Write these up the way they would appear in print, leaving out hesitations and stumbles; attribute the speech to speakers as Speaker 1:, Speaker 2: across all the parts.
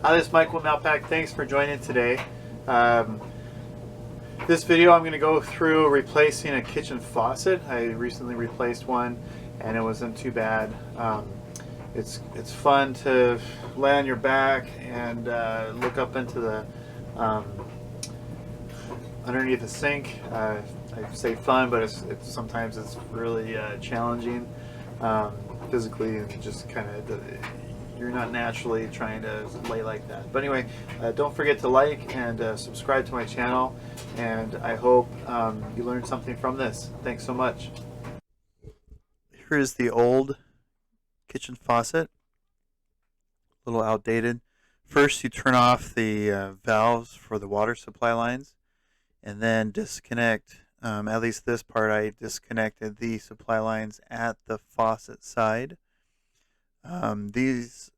Speaker 1: Hi, this is Mike with Mountpac. Thanks for joining today. Um, this video I'm going to go through replacing a kitchen faucet. I recently replaced one and it wasn't too bad. It's fun to lay on your back and look up into the um, underneath the sink. I say fun, but sometimes it's really challenging physically, and just kind of you're not naturally trying to lay like that. But anyway, don't forget to like and subscribe to my channel, and I hope you learned something from this. Thanks so much. Here is the old kitchen faucet, a little outdated. First, you turn off the valves for the water supply lines, and then disconnect, at least this part, I disconnected the supply lines at the faucet side. These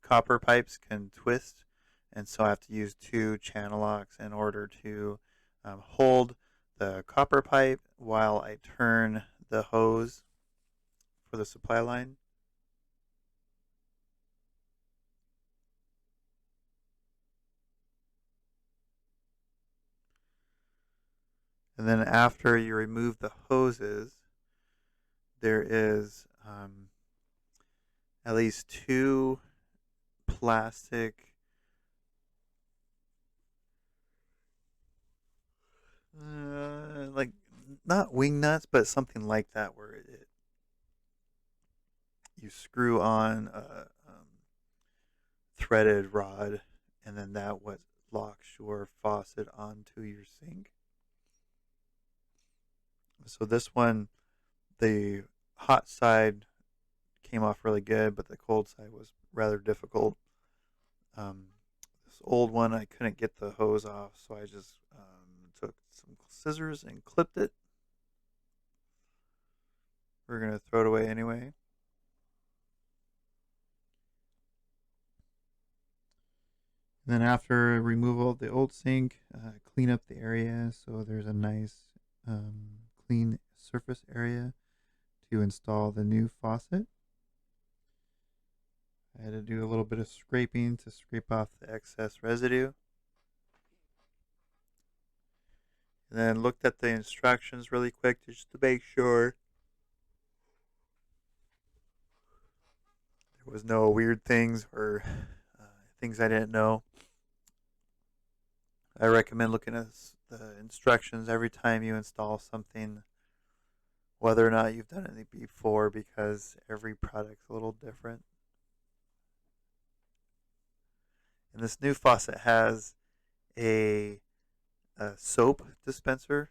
Speaker 1: copper pipes can twist, and so I have to use two channel locks in order to hold the copper pipe while I turn the hose for the supply line. And then after you remove the hoses, there is at least two plastic like not wing nuts, but something like that, where you screw on a threaded rod, and then that what locks your faucet onto your sink. So this one, the hot side came off really good, but the cold side was rather difficult. This old one, I couldn't get the hose off, so I just took some scissors and clipped it. We're going to throw it away anyway. And then after removal of the old sink, clean up the area so there's a nice clean surface area to install the new faucet. I had to do a little bit of scraping to scrape off the excess residue. And then looked at the instructions really quick just to make sure there was no weird things or things I didn't know. I recommend looking at the instructions every time you install something, whether or not you've done it before, because every product's a little different. And this new faucet has a soap dispenser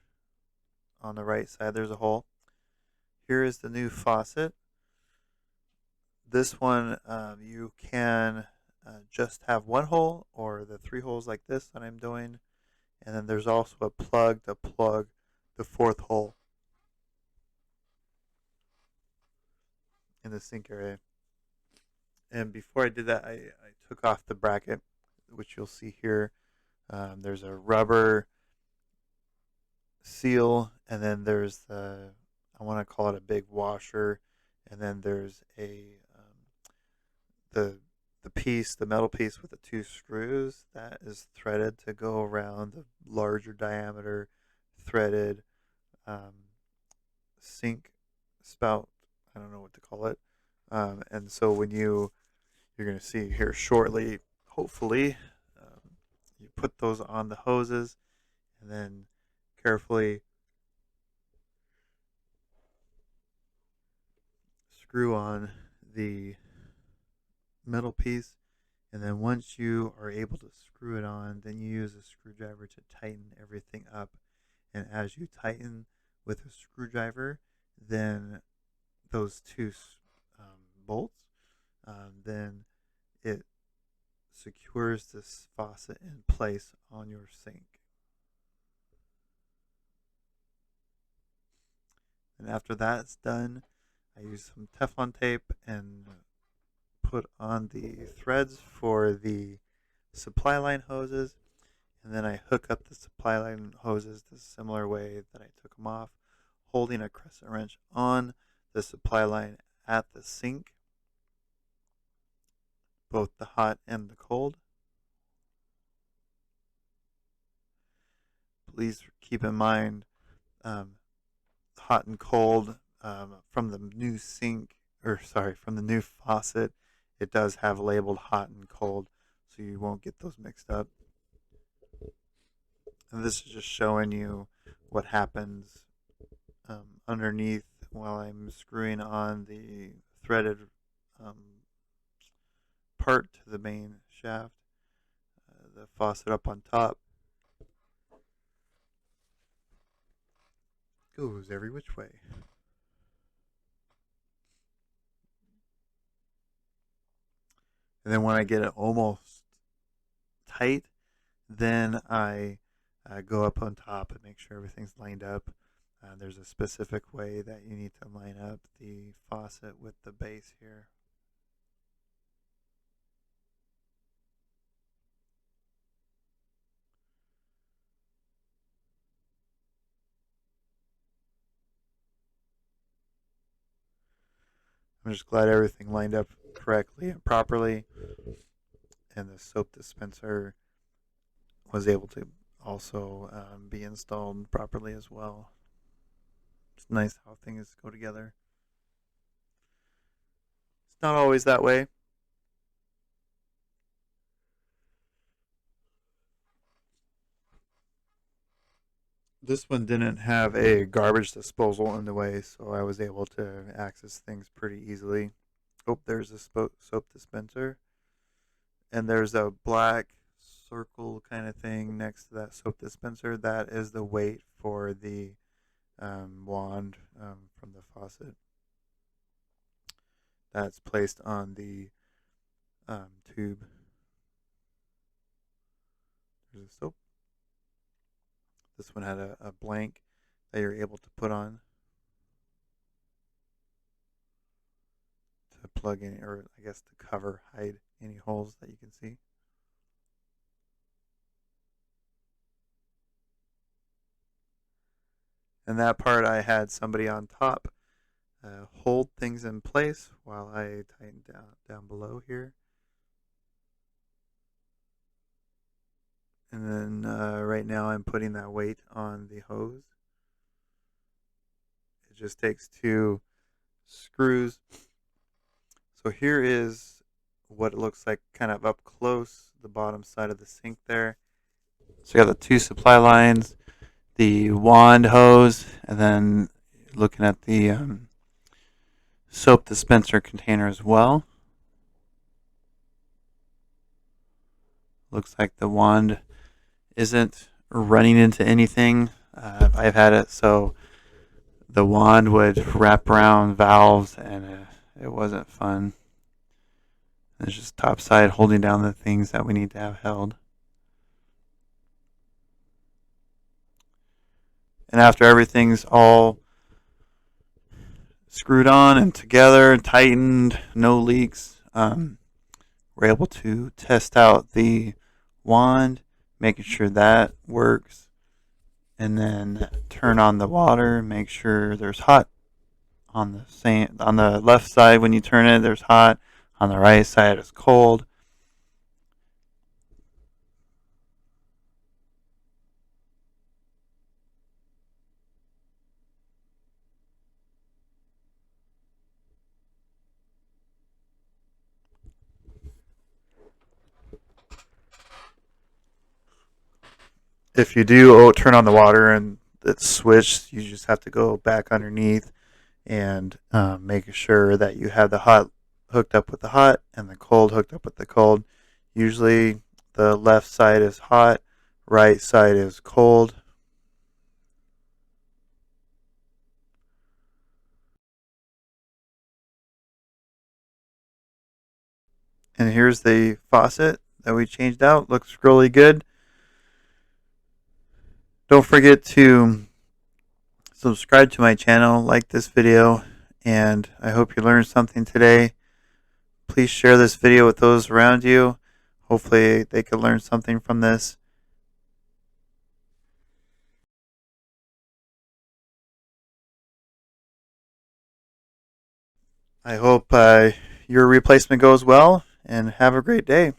Speaker 1: on the right side. There's a hole. Here is the new faucet. This one, you can just have one hole or the three holes like this that I'm doing. And then there's also a plug to plug the fourth hole in the sink area. And before I did that, I took off the bracket, which you'll see here. There's a rubber seal, and then there's I want to call it a big washer, and then there's the the metal piece with the two screws that is threaded to go around the larger diameter threaded um, sink spout. I don't know what to call it. And so when you're going to see here shortly, hopefully, you put those on the hoses, and then carefully screw on the metal piece. And then once you are able to screw it on, then you use a screwdriver to tighten everything up. And as you tighten with a screwdriver, then those two bolts, then it secures this faucet in place on your sink. And after that's done, I use some Teflon tape and put on the threads for the supply line hoses, and then I hook up the supply line hoses the similar way that I took them off, holding a crescent wrench on the supply line at the sink. both the hot and the cold. Please keep in mind, hot and cold, from the new sink, or sorry, from the new faucet, it does have labeled hot and cold, so you won't get those mixed up. And this is just showing you what happens underneath while I'm screwing on the threaded um, part to the main shaft. The faucet up on top goes every which way. And then when I get it almost tight, then I go up on top and make sure everything's lined up. There's a specific way that you need to line up the faucet with the base here. I'm just glad everything lined up correctly and properly, and the soap dispenser was able to also be installed properly as well. It's nice how things go together. It's not always that way. This one didn't have a garbage disposal in the way, so I was able to access things pretty easily. Oh, there's a soap dispenser. And there's a black circle kind of thing next to that soap dispenser. That is the weight for the wand from the faucet. That's placed on the tube. There's a soap. This one had a blank that you're able to put on to plug in, or I guess to hide any holes that you can see. And that part I had somebody on top hold things in place while I tighten down below here. And then right now I'm putting that weight on the hose. It just takes 2 screws. So here is what it looks like kind of up close, the bottom side of the sink there. So you got the 2 supply lines, the wand hose, and then looking at the soap dispenser container as well. Looks like the wand isn't running into anything. I've had it so the wand would wrap around valves, and it wasn't fun. It's just topside holding down the things that we need to have held. And after everything's all screwed on and together, tightened, no leaks, we're able to test out the wand, making sure that works, and then turn on the water, make sure there's hot on the left side. When you turn it, there's hot. On the right side, it's cold. If you do turn on the water and it's switched, you just have to go back underneath and make sure that you have the hot hooked up with the hot and the cold hooked up with the cold. Usually the left side is hot, right side is cold. And here's the faucet that we changed out. Looks really good. Don't forget to subscribe to my channel, like this video, and I hope you learned something today. Please share this video with those around you. Hopefully they could learn something from this. I hope your replacement goes well, and have a great day.